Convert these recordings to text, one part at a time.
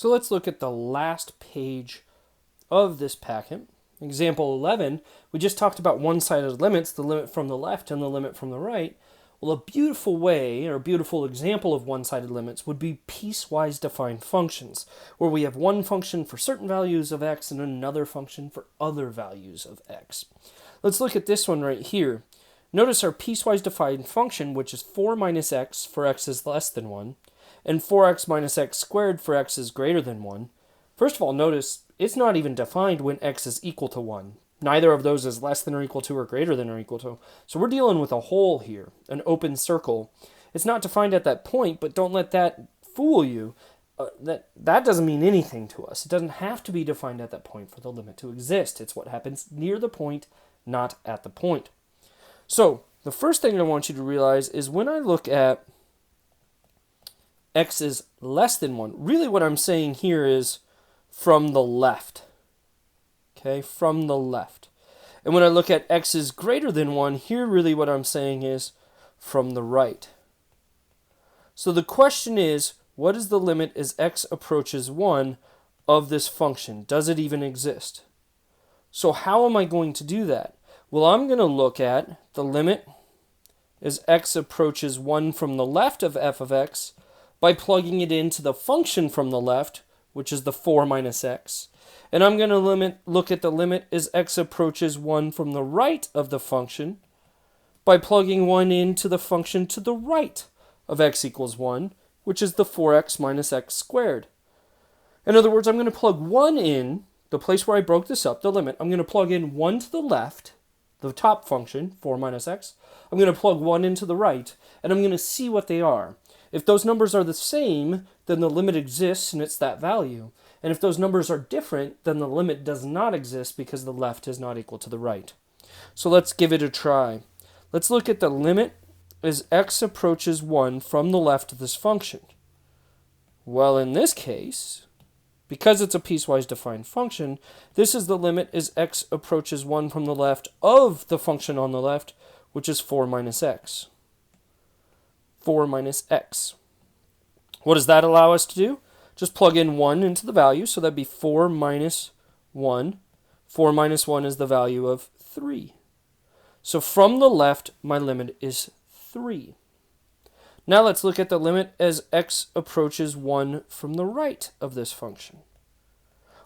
So let's look at the last page of this packet. Example 11, we just talked about one-sided limits, the limit from the left and the limit from the right. Well, a beautiful way, or a beautiful example of one-sided limits would be piecewise defined functions, where we have one function for certain values of x and another function for other values of x. Let's look at this one right here. Notice our piecewise defined function, which is 4 minus x for x is less than 1, and 4x minus x squared for x is greater than 1. First of all, notice it's not even defined when x is equal to 1. Neither of those is less than or equal to or greater than or equal to. So we're dealing with a hole here, an open circle. It's not defined at that point, but don't let that fool you. That doesn't mean anything to us. It doesn't have to be defined at that point for the limit to exist. It's what happens near the point, not at the point. So the first thing I want you to realize is when I look at x is less than 1, really what I'm saying here is from the left. Okay, from the left. And when I look at x is greater than 1, here really what I'm saying is from the right. So the question is, what is the limit as x approaches 1 of this function? Does it even exist? So how am I going to do that? Well, I'm going to look at the limit as x approaches 1 from the left of f of x by plugging it into the function from the left, which is the 4 minus x. And I'm going to look at the limit as x approaches 1 from the right of the function by plugging 1 into the function to the right of x equals 1, which is the 4x minus x squared. In other words, I'm going to plug 1 in, the place where I broke this up, the limit. I'm going to plug in 1 to the left, the top function, 4 minus x. I'm going to plug 1 into the right, and I'm going to see what they are. If those numbers are the same, then the limit exists and it's that value. And if those numbers are different, then the limit does not exist because the left is not equal to the right. So let's give it a try. Let's look at the limit as x approaches 1 from the left of this function. Well, in this case, because it's a piecewise defined function, this is the limit as x approaches 1 from the left of the function on the left, which is 4 minus x. 4 minus x. What does that allow us to do? Just plug in 1 into the value, so that'd be 4 minus 1. 4 minus 1 is the value of 3. So from the left, my limit is 3. Now let's look at the limit as x approaches 1 from the right of this function.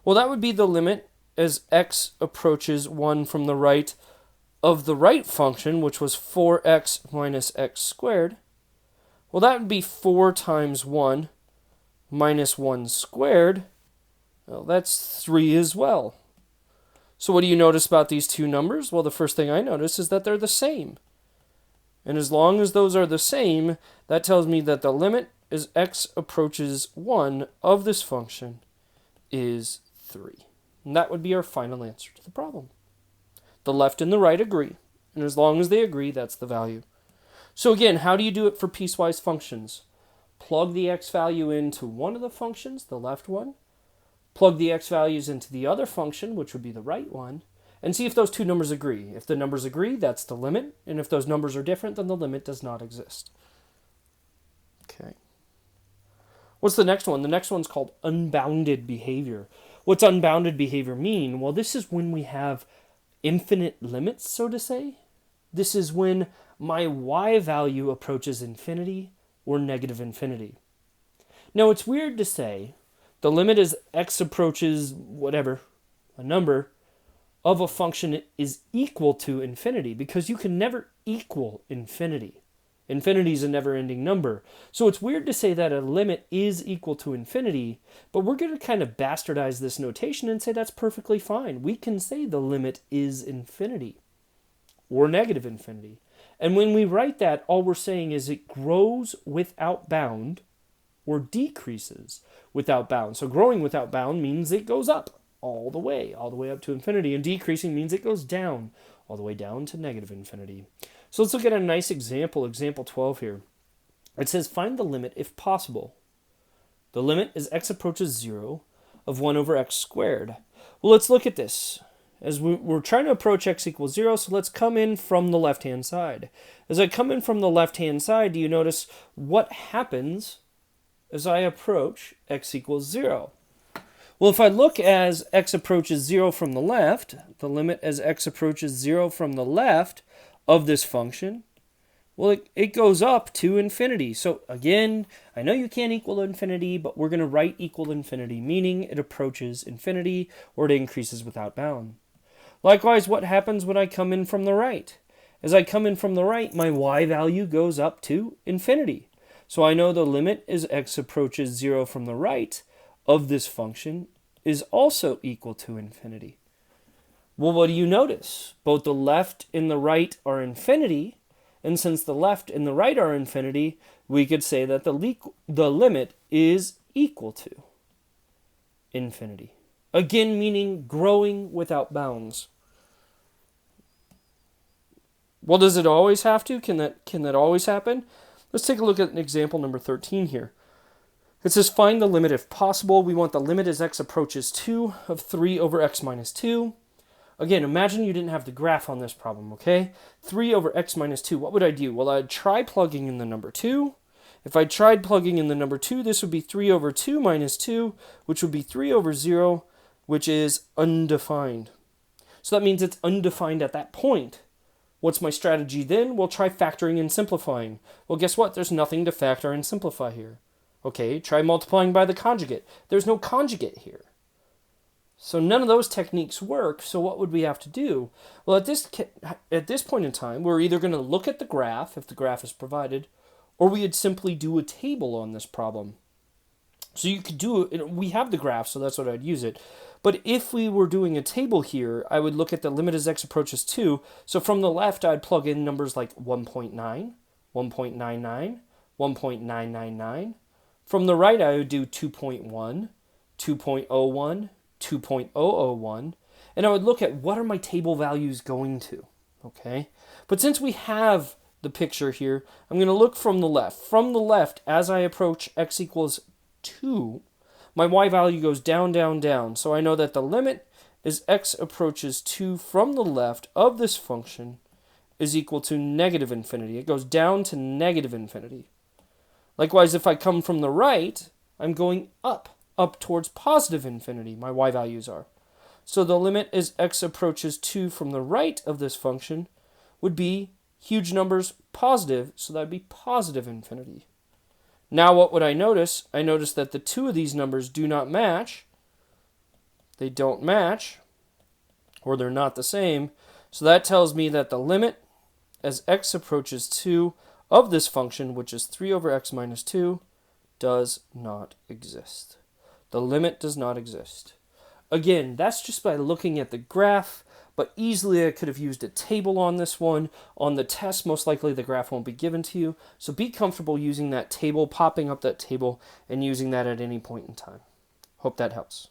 Well, that would be the limit as x approaches 1 from the right of the right function, which was 4x minus x squared. Well, that would be 4 times 1 minus 1 squared. Well, that's 3 as well. So what do you notice about these two numbers? Well, the first thing I notice is that they're the same. And as long as those are the same, that tells me that the limit as x approaches 1 of this function is 3. And that would be our final answer to the problem. The left and the right agree. And as long as they agree, that's the value. So again, how do you do it for piecewise functions? Plug the x value into one of the functions, the left one. Plug the x values into the other function, which would be the right one, and see if those two numbers agree. If the numbers agree, that's the limit, and if those numbers are different, then the limit does not exist. Okay. What's the next one? The next one's called unbounded behavior. What's unbounded behavior mean? Well, this is when we have infinite limits, so to say. This is when my y value approaches infinity or negative infinity. Now, it's weird to say the limit as x approaches whatever, a number, of a function is equal to infinity, because you can never equal infinity. Infinity is a never-ending number. So it's weird to say that a limit is equal to infinity, but we're going to kind of bastardize this notation and say that's perfectly fine. We can say the limit is infinity or negative infinity. And when we write that, all we're saying is it grows without bound or decreases without bound. So growing without bound means it goes up all the way up to infinity, and decreasing means it goes down all the way down to negative infinity. So let's look at a nice example, example 12 here. It says, find the limit, if possible. The limit as x approaches 0 of 1 over x squared. Well, let's look at this. As we're trying to approach x equals 0, so let's come in from the left-hand side. As I come in from the left-hand side, do you notice what happens as I approach x equals 0? Well, if I look as x approaches 0 from the left, the limit as x approaches 0 from the left of this function, well, it goes up to infinity. So again, I know you can't equal infinity, but we're going to write equal infinity, meaning it approaches infinity or it increases without bound. Likewise, what happens when I come in from the right? As I come in from the right, my y value goes up to infinity. So I know the limit as x approaches 0 from the right of this function is also equal to infinity. Well, what do you notice? Both the left and the right are infinity, and since the left and the right are infinity, we could say that the limit is equal to infinity. Again, meaning growing without bounds. Well, does it always have to? Can that always happen? Let's take a look at an example number 13 here. It says find the limit if possible. We want the limit as x approaches 2 of 3 over x minus 2. Again, imagine you didn't have the graph on this problem, okay? 3 over x minus 2. What would I do? Well, I'd try plugging in the number 2. If I tried plugging in the number 2, this would be 3 over 2 minus 2, which would be 3 over 0, which is undefined. So that means it's undefined at that point. What's my strategy then? We'll try factoring and simplifying. Well, guess what? There's nothing to factor and simplify here. Okay, try multiplying by the conjugate. There's no conjugate here. So none of those techniques work, so what would we have to do? Well, at this point in time, we're either going to look at the graph, if the graph is provided, or we'd simply do a table on this problem. So you could do it, we have the graph, so that's what I'd use it. But if we were doing a table here, I would look at the limit as x approaches 2. So from the left, I'd plug in numbers like 1.9, 1.99, 1.999. From the right, I would do 2.1, 2.01, 2.001, and I would look at what are my table values going to, okay? But since we have the picture here, I'm going to look from the left. From the left, as I approach x equals 2, my y value goes down, down, down. So I know that the limit as x approaches 2 from the left of this function is equal to negative infinity. It goes down to negative infinity. Likewise, if I come from the right, I'm going up towards positive infinity, my y values are. So the limit as x approaches 2 from the right of this function would be huge numbers positive, so that would be positive infinity. Now what would I notice? I notice that the two of these numbers do not match. They don't match, or they're not the same. So that tells me that the limit as x approaches 2 of this function, which is 3 over x minus 2, does not exist. The limit does not exist. Again, that's just by looking at the graph, but easily I could have used a table on this one. On the test, most likely the graph won't be given to you, so be comfortable using that table, popping up that table, and using that at any point in time. Hope that helps.